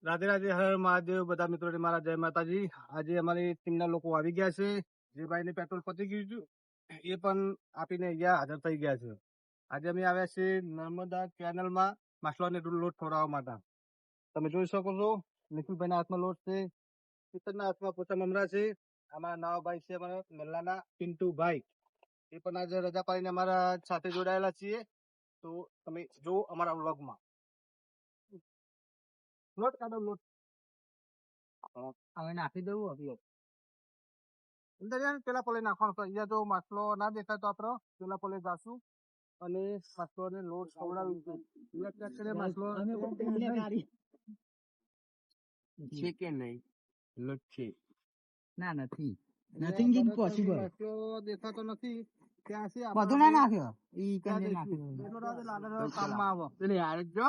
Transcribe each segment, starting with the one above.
રાધે રાધે, હર મહાદેવ. બધા મિત્રોને મારા જય માતાજી. આજે અમારી ટીમના લોકો આવી ગયા છે. જે ભાઈને પેટ્રોલ પતી ગયું હતું એ પણ આપીને અહીંયા હાજર થઈ ગયા છે. આજે અમે આવ્યા છીએ નર્મદા કેનલમાં માછલાને લોટ ખવડાવવા માટે. તમે જોઈ શકો છો નિખિલભાઈના હાથમાં લોટ છે, કિશનના હાથમાં પોતા મમરા છે. અમારા નવા ભાઈ છે અમારા મેલ્લાના પિન્ટુભાઈ, એ પણ આજે રજા પાડીને અમારા સાથે જોડાયેલા છીએ. તો તમે જો અમારા વ્લોગમાં લોટ કાઢો, લોટ હવે નાખી દઉં. હવે અંદર પેલા પલે નાખવાનો. અહીંયા જો માછલો ના દેખાય તો આપડે પેલા પલે જાશું અને માછલો ને લોટ ખવડાવીશું. માછલો છે કે નહીં? લોટ છે ના? નથી, નથિંગ ઇઝ પોસિબલ. માછલો દેખાતો નથી. બધું ના નાખ્યો ઈ કાંઈ નાખ્યો કામમાં આવો એટલે યાર જો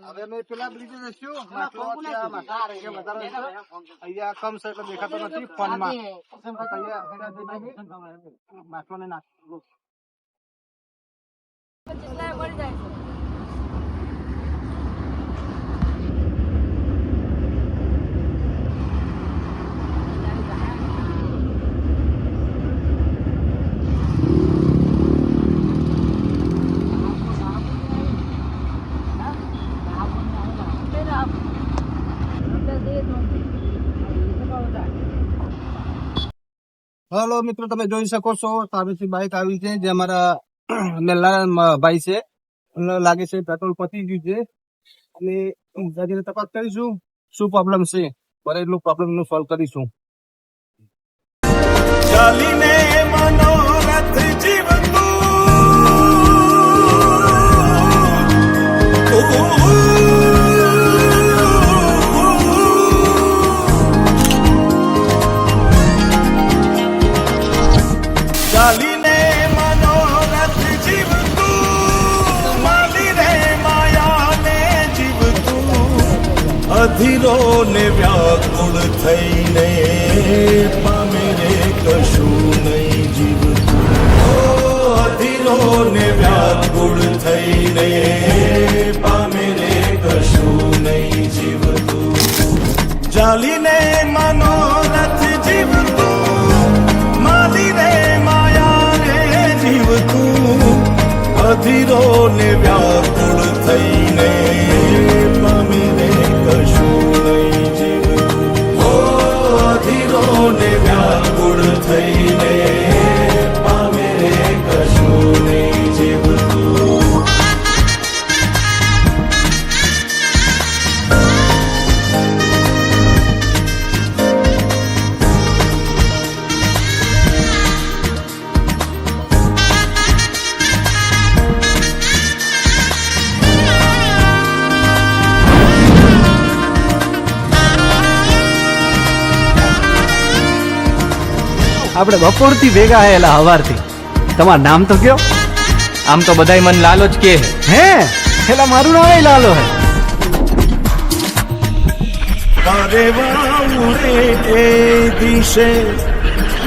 હવે મેં પેલા બ્રિજ જશું. અહીંયા કમ છે એટલે દેખાતો નથી ફોનમાં. માછલો ને નાખો. હેલો મિત્રો, તમે જોઈ શકો છો સામેથી બાઇક આવી છે જે અમારા મેલ્લા ભાઈ છે. લાગે છે પેટ્રોલ પતી ગયું છે અને જઈને તપાસ કરીશું શું પ્રોબ્લેમ છે. બરેલું પ્રોબ્લેમ નું સોલ્વ કરીશું. ચાલીને મનોરથ જીવતું ચાલીને મનોરથ જીવતું માલી રે માયાને જીવતું અધીરો ને વ્યાકુળ થઈને પામે રે કશું નહીં જીવતું. અધીરો ને વ્યાકુળ થઈને પામે રે કશું નહીં જીવતું. ચાલીને મનોરથ જીવતું માલી રે માયાને જીવતું અધીરો ને વ્યાકુળ થઈને પામે રે કશું નહીં જીવતું. અધીરો ને વ્યાકુળ થઈને પામે રે કશું નહીં જીવતું. આપણે બપોરથી ભેગા હેલા હવારથી. તમારું નામ તો કયો? આમ તો બધાય મન લાલો જ કે હે. હેલા મારું નામ લાલો હે. તારે વાઉરે એ દિશે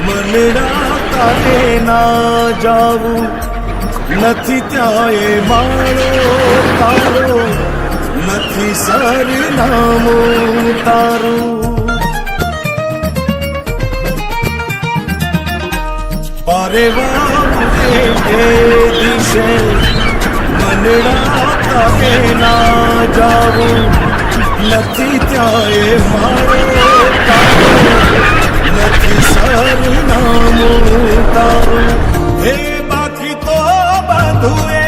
મનડા તારે ના જાવું નથી ત્યાં એ માળો તારો નથી સરનામું તારું. પારે વાઉરે એ દિશે મનડા તારે ના જાવું નથી ત્યાં એ મારો તારો નથી સરનામું તારું. હે બાકી તો બધું એ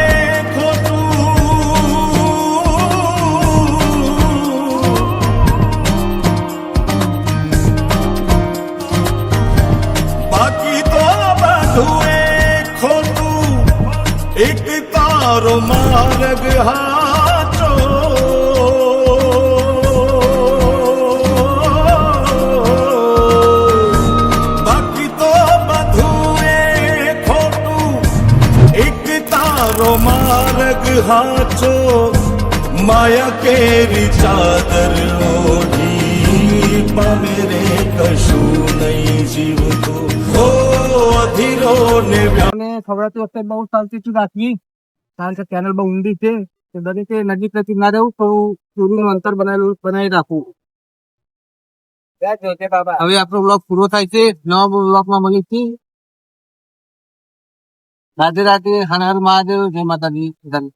બાકી તો બધું એ ખોટું એક તારો માર્ગ હાચો. બાકી તો બધું એ ખોટું એક તારો માર્ગ હાચો. માયા કેરી ચાદર ઓઢી પામે રે કશું નહીં જીવતું. અધીરો ને ખવડાવતી વખતે બહુ સાવચેતી રાખવી. કારણ કે કેનલ બહુ ઊંડી છે તો દરેકે નજીક ના રહેવું, થોડું દૂરીનું અંતર બનાવી રાખવું. હવે આપણો બ્લોગ પૂરો થાય છે. નવા બ્લોગમાં મળીશું. રાધે રાધે, હર હર મહાદેવ, જય માતાજી.